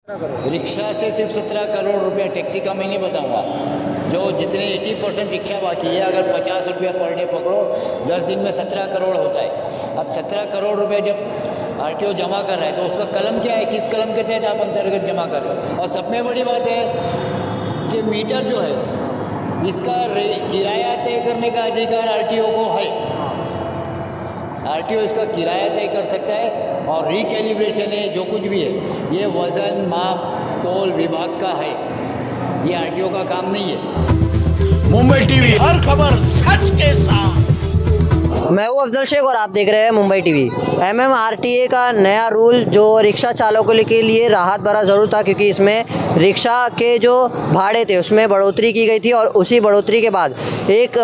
Rickshaw से सिर्फ 17 करोड़ रुपया, टैक्सी का मैं नहीं बताऊंगा। जो जितने 80% रिक्शा बाकी है, अगर 50 रुपया पर डे पकड़ो, 10 दिन में 17 करोड़ होता है। अब 17 करोड़ रुपया जब आरटीओ जमा कर रहा है तो उसका कलम क्या है, किस कलम के तहत आप अंतर्गत जमा कर रहे हो। और सब में बड़ी बात है कि मीटर जो है इसका किराया तय करने का अधिकार आरटीओ को है। आरटीओ इसका किराया तय कर सकता है और रिकैलिब्रेशन है, जो कुछ भी है ये वज़न माप तोल विभाग का है, ये आरटीओ का काम नहीं है। मुंबई टीवी, हर खबर सच के साथ। मैं हूँ अफजल शेख और आप देख रहे हैं मुंबई टीवी। एमएमआरटीए का नया रूल जो रिक्शा चालकों के लिए राहत भरा ज़रूर था, क्योंकि इसमें रिक्शा के जो भाड़े थे उसमें बढ़ोतरी की गई थी और उसी बढ़ोतरी के बाद एक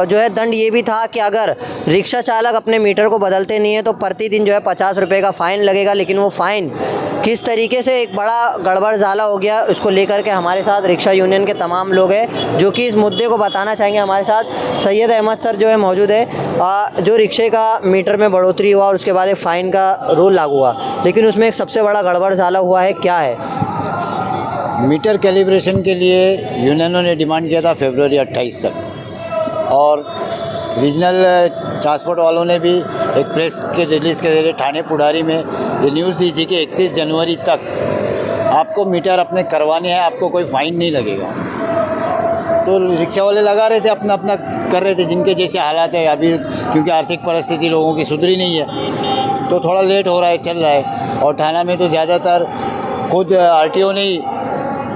जो है दंड ये भी था कि अगर रिक्शा चालक अपने मीटर को बदलते नहीं है तो प्रतिदिन जो है 50 रुपये का फ़ाइन लगेगा। लेकिन वो फ़ाइन किस तरीके से एक बड़ा गड़बड़ ज़ाला हो गया, उसको लेकर के हमारे साथ रिक्शा यूनियन के तमाम लोग हैं जो कि इस मुद्दे को बताना चाहेंगे। हमारे साथ सैयद अहमद सर जो है मौजूद है। जो रिक्शे का मीटर में बढ़ोतरी हुआ और उसके बाद एक फ़ाइन का रूल लागू हुआ, लेकिन उसमें एक सबसे बड़ा गड़बड़ ज़ाला हुआ है, क्या है? मीटर कैलिब्रेशन के लिए यूनियनों ने डिमांड किया था फरवरी 28 तक, और रीजनल ट्रांसपोर्ट वालों ने भी एक प्रेस के रिलीज़ के जरिए थाने पुडारी में ये न्यूज़ दी थी कि 31 जनवरी तक आपको मीटर अपने करवाने हैं, आपको कोई फ़ाइन नहीं लगेगा। तो रिक्शा वाले लगा रहे थे, अपना अपना कर रहे थे, जिनके जैसे हालात है अभी, क्योंकि आर्थिक परिस्थिति लोगों की सुधरी नहीं है तो थोड़ा लेट हो रहा है, चल रहा है। और थाना में तो ज़्यादातर खुद आरटीओ ने ही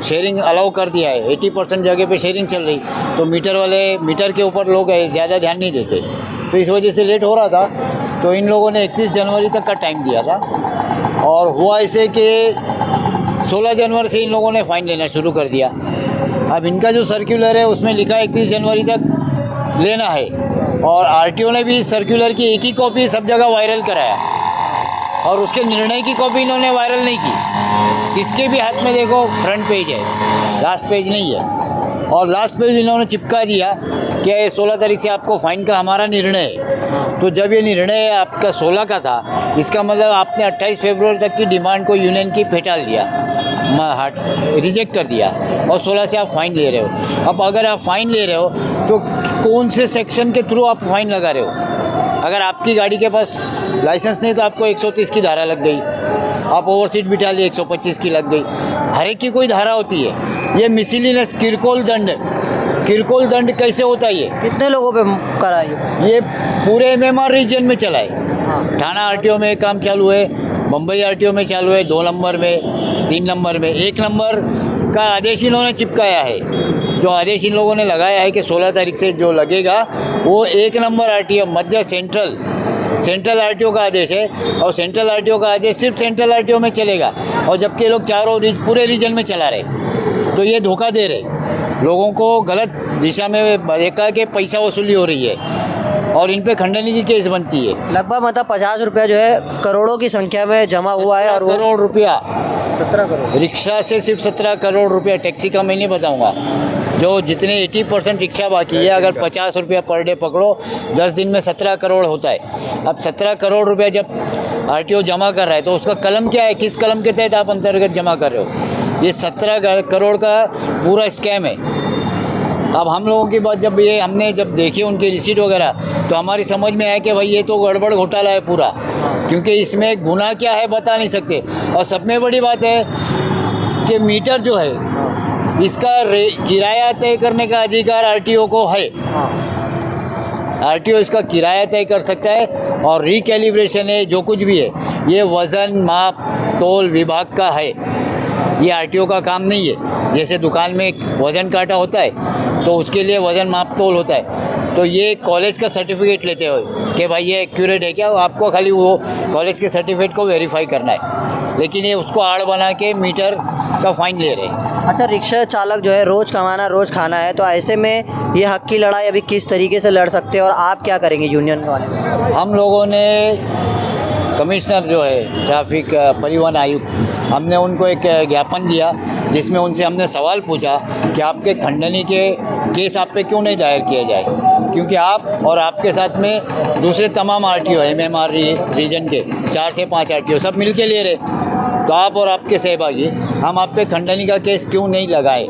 शेयरिंग अलाउ कर दिया है, 80% जगह पे शेयरिंग चल रही, तो मीटर वाले मीटर के ऊपर लोग ज़्यादा ध्यान नहीं देते, तो इस वजह से लेट हो रहा था। तो इन लोगों ने 31 जनवरी तक का टाइम दिया था और हुआ ऐसे कि 16 जनवरी से इन लोगों ने फ़ाइन लेना शुरू कर दिया। अब इनका जो सर्कुलर है उसमें लिखा है 31 जनवरी तक लेना है, और आरटीओ ने भी सर्कुलर की एक ही कॉपी सब जगह वायरल कराया और उसके निर्णय की कॉपी इन्होंने वायरल नहीं की। किसके भी हाथ में देखो फ्रंट पेज है, लास्ट पेज नहीं है, और लास्ट पेज इन्होंने चिपका दिया कि 16 तारीख से आपको फ़ाइन का हमारा निर्णय है। तो जब ये निर्णय आपका 16 का था, इसका मतलब आपने 28 फरवरी तक की डिमांड को यूनियन की फेटाल दिया, रिजेक्ट कर दिया, और 16 से आप फ़ाइन ले रहे हो। अब अगर आप फ़ाइन ले रहे हो तो कौन से सेक्शन के थ्रू आप फ़ाइन लगा रहे हो? अगर आपकी गाड़ी के पास लाइसेंस नहीं तो आपको 130 की धारा लग गई, आप ओवर सीट बिठा लिए 125 की लग गई, हर एक की कोई धारा होती है। ये मिसलिनियस किरकोल दंड कैसे होता है? ये कितने लोगों पे करा ये पूरे एमएमआर रीजन में चला है। थाना आरटीओ में काम चालू है, मुंबई आरटीओ में चालू है, 2 नंबर में, 3 नंबर में। 1 नंबर का आदेश इन्होंने चिपकाया है, जो आदेश इन लोगों ने लगाया है कि 16 तारीख से जो लगेगा वो 1 नंबर आरटीओ मध्य सेंट्रल आरटीओ का आदेश है, और सेंट्रल आरटीओ का आदेश सिर्फ सेंट्रल आरटीओ में चलेगा, और जबकि लोग चारों पूरे रीजन में चला रहे। तो ये धोखा दे रहे लोगों को, गलत दिशा में देखा कि पैसा वसूली हो रही है और इन पे खंडनी की केस बनती है। लगभग मतलब 50 रुपया जो है करोड़ों की संख्या में जमा हुआ है, और करोड़ रुपया 17 करोड़ रिक्शा से सिर्फ 17 करोड़ रुपया, टैक्सी का मैं नहीं बताऊंगा। जो जितने 80% रिक्शा बाकी है, अगर 50 रुपया पर डे पकड़ो, 10 दिन में 17 करोड़ होता है। अब 17 करोड़ रुपया जब आरटीओ जमा कर रहा है तो उसका कलम क्या है, किस कलम के तहत आप अंतर्गत जमा कर रहे हो? ये 17 करोड़ का पूरा स्कैम है। अब हम लोगों की बात हमने जब देखी उनकी रिसीट वगैरह, तो हमारी समझ में आया कि भाई ये तो गड़बड़ घोटाला है पूरा, क्योंकि इसमें गुनाह क्या है बता नहीं सकते। और सब में बड़ी बात है कि मीटर जो है इसका किराया तय करने का अधिकार आरटीओ को है। आरटीओ इसका किराया तय कर सकता है, और रिकैलिब्रेशन है, जो कुछ भी है ये वज़न माप तोल विभाग का है, ये आरटीओ का काम नहीं है। जैसे दुकान में वज़न काटा होता है तो उसके लिए वज़न माप तोल होता है, तो ये कॉलेज का सर्टिफिकेट लेते हो कि भाई ये एक्यूरेट है क्या, आपको खाली वो कॉलेज के सर्टिफिकेट को वेरीफाई करना है, लेकिन ये उसको आड़ बना के मीटर का फ़ाइन ले रहे हैं। अच्छा, रिक्शा चालक जो है रोज़ कमाना रोज़ खाना है, तो ऐसे में ये हक की लड़ाई अभी किस तरीके से लड़ सकते हैं और आप क्या करेंगे यूनियन वाले? हम लोगों ने कमिश्नर जो है ट्रैफिक परिवहन आयुक्त, हमने उनको एक ज्ञापन दिया जिसमें उनसे हमने सवाल पूछा कि आपके खंडनी के केस आप पे क्यों नहीं दायर किया जाए, क्योंकि आप और आपके साथ में दूसरे तमाम आरटीओ एमएमआर रीजन के 4 से 5 आरटीओ सब मिल के ले रहे, तो आप और आपके सहभागी हम आप पे खंडनी का केस क्यों नहीं लगाए,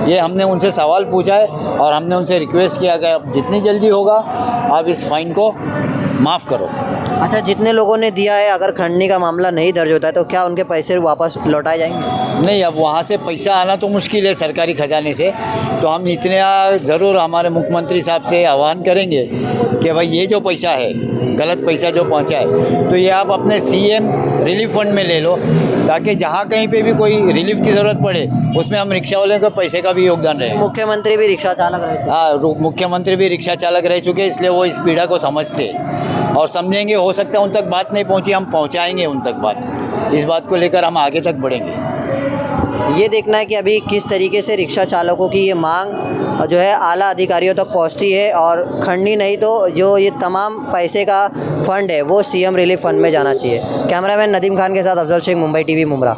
ये हमने उनसे सवाल पूछा है और हमने उनसे रिक्वेस्ट किया कि अब जितनी जल्दी होगा आप इस फाइन को माफ़ करो। अच्छा, जितने लोगों ने दिया है, अगर खंडनी का मामला नहीं दर्ज होता है तो क्या उनके पैसे वापस लौटाए जाएंगे? नहीं, अब वहाँ से पैसा आना तो मुश्किल है सरकारी खजाने से, तो हम इतने ज़रूर हमारे मुख्यमंत्री साहब से आह्वान करेंगे कि भाई ये जो पैसा है, गलत पैसा जो पहुँचा है, तो ये आप अपने सीएम रिलीफ फंड में ले लो, ताकि जहाँ कहीं पे भी कोई रिलीफ की ज़रूरत पड़े उसमें हम रिक्शा वाले को पैसे का भी योगदान रहे। मुख्यमंत्री भी रिक्शा चालक रहे थे। हाँ, मुख्यमंत्री भी रिक्शा चालक रह चुके, इसलिए वो इस पीड़ा को समझते और समझेंगे। हो सकता है उन तक बात नहीं पहुंची, हम पहुंचाएंगे उन तक बात। इस बात को लेकर हम आगे तक बढ़ेंगे। ये देखना है कि अभी किस तरीके से रिक्शा चालकों की ये मांग जो है आला अधिकारियों तक पहुंचती है, और खंडनी नहीं तो जो ये तमाम पैसे का फंड है वो सीएम रिलीफ फंड में जाना चाहिए। कैमरामैन नदीम खान के साथ अफजल शेख, मुंबई टीवी, मुमरा।